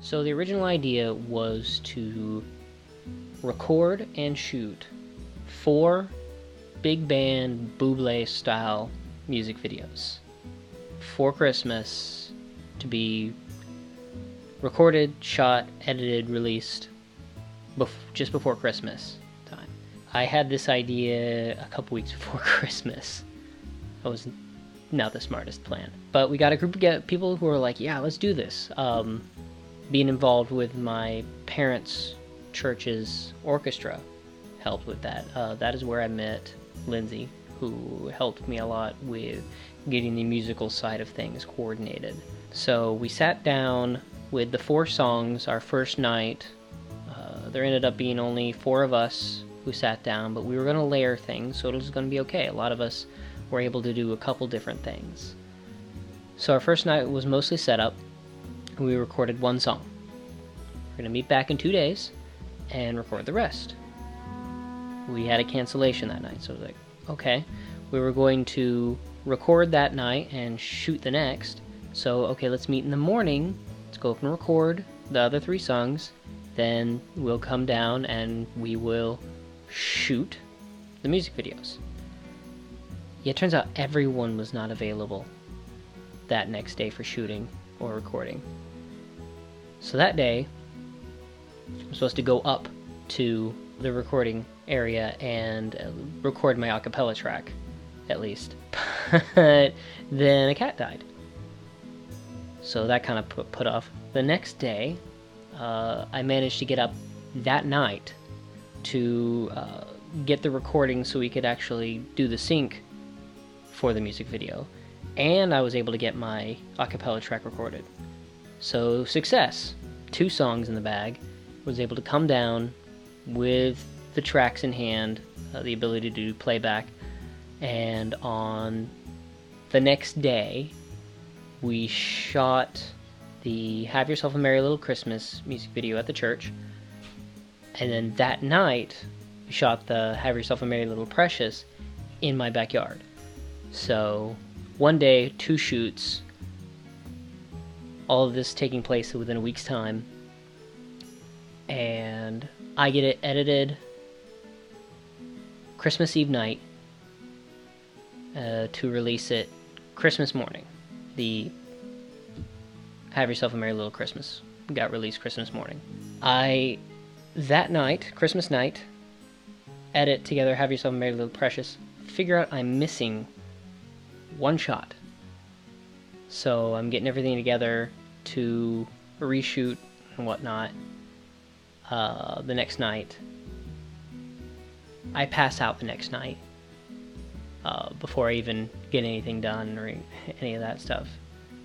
So the original idea was to record and shoot 4 big band Buble style music videos for Christmas, to be recorded, shot, edited, released just before Christmas time. I had this idea a couple weeks before Christmas. I was not the smartest plan, but we got a group of people who were like, yeah, let's do this. Being involved with my parents' church's orchestra helped with that. That is where I met Lindsay, who helped me a lot with getting the musical side of things coordinated. So we sat down with the 4 songs our first night. There ended up being only 4 of us who sat down, but we were going to layer things, so it was going to be okay. A lot of us were able to do a couple different things. So our first night was mostly set up. We recorded 1 song. We're going to meet back in 2 days and record the rest. We had a cancellation that night, so I was like, okay. We were going to record that night and shoot the next. So, okay, let's meet in the morning. Let's go up and record the other 3 songs. Then we'll come down and we will shoot the music videos. Yeah, it turns out everyone was not available that next day for shooting or recording. So that day, I'm supposed to go up to the recording area and record my acapella track, at least. But then a cat died. So that kind of put off. The next day, I managed to get up that night to get the recording so we could actually do the sync for the music video. And I was able to get my acapella track recorded. So success. 2 songs in the bag. Was able to come down with the tracks in hand, the ability to do playback. And on the next day, we shot the Have Yourself a Merry Little Christmas music video at the church. And then that night, we shot the Have Yourself a Merry Little Precious in my backyard. So, one day, 2 shoots, all of this taking place within a week's time, and I get it edited Christmas Eve night to release it Christmas morning. The Have Yourself a Merry Little Christmas got released Christmas morning. That night, Christmas night, edit together Have Yourself a Merry Little Precious, figure out I'm missing 1 shot. So I'm getting everything together to reshoot and whatnot. The next night, I pass out the next night before I even get anything done or any of that stuff.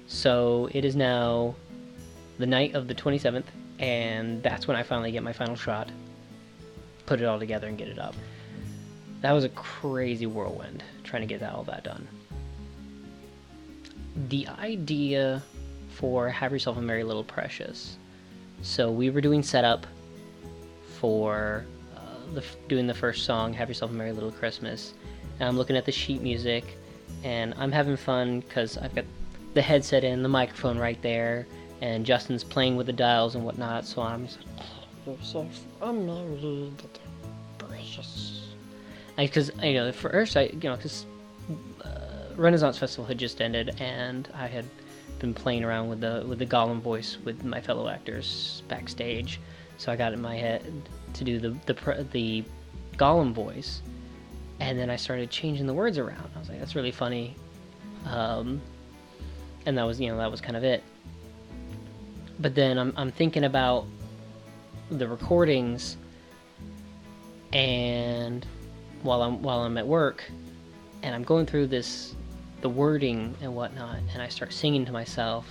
So it is now the night of the 27th, and that's when I finally get my final shot, put it all together and get it up. That was a crazy whirlwind trying to get all that done. The idea for Have Yourself a Merry Little Precious. So we were doing setup for doing the first song, Have Yourself a Merry Little Christmas. And I'm looking at the sheet music, and I'm having fun because I've got the headset in, the microphone right there, and Justin's playing with the dials and whatnot. So I'm just like, Have Yourself a Merry Little Precious. Because at first because Renaissance Festival had just ended, and I had been playing around with the Gollum voice with my fellow actors backstage. So I got it in my head to do the Gollum voice, and then I started changing the words around. I was like, that's really funny, and that was kind of it. But then I'm thinking about the recordings, and while I'm at work, and I'm going through the wording and whatnot, and I start singing to myself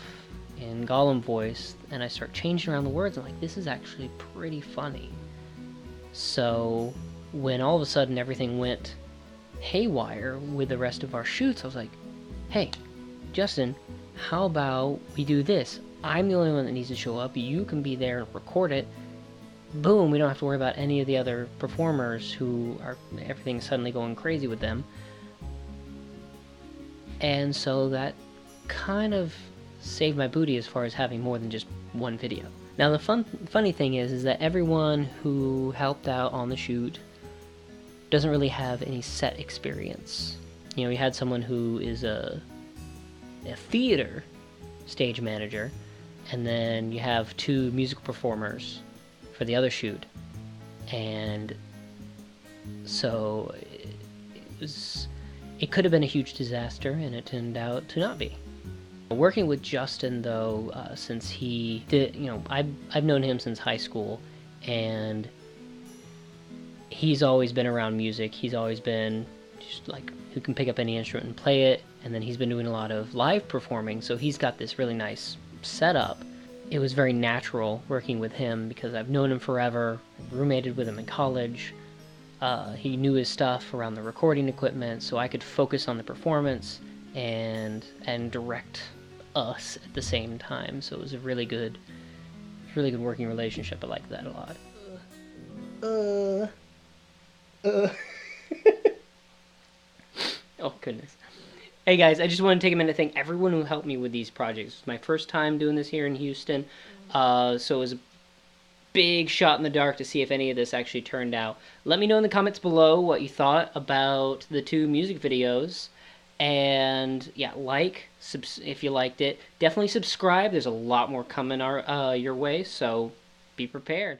in Gollum voice, and I start changing around the words. I'm like, this is actually pretty funny. So when all of a sudden everything went haywire with the rest of our shoots, I was like, hey, Justin, how about we do this? I'm the only one that needs to show up. You can be there and record it. Boom, we don't have to worry about any of the other performers who are, everything's suddenly going crazy with them. And so that kind of saved my booty as far as having more than just one video. Now the funny thing is that everyone who helped out on the shoot doesn't really have any set experience. You know, we had someone who is a theater stage manager, and then you have 2 musical performers for the other shoot, and so it could have been a huge disaster, and it turned out to not be. Working with Justin, though, since he did, you know, I've known him since high school, and he's always been around music. He's always been just like who can pick up any instrument and play it, and then he's been doing a lot of live performing, so he's got this really nice setup. It was very natural working with him because I've known him forever, roommated with him in college. He knew his stuff around the recording equipment, so I could focus on the performance and direct us at the same time. So it was a really good working relationship. I like that a lot. Oh goodness. Hey guys, I just want to take a minute to thank everyone who helped me with these projects. It's my first time doing this here in Houston, so it was a big shot in the dark to see if any of this actually turned out. Let me know in the comments below what you thought about the 2 music videos, and yeah, if you liked it. Definitely subscribe. There's a lot more coming your way, so be prepared.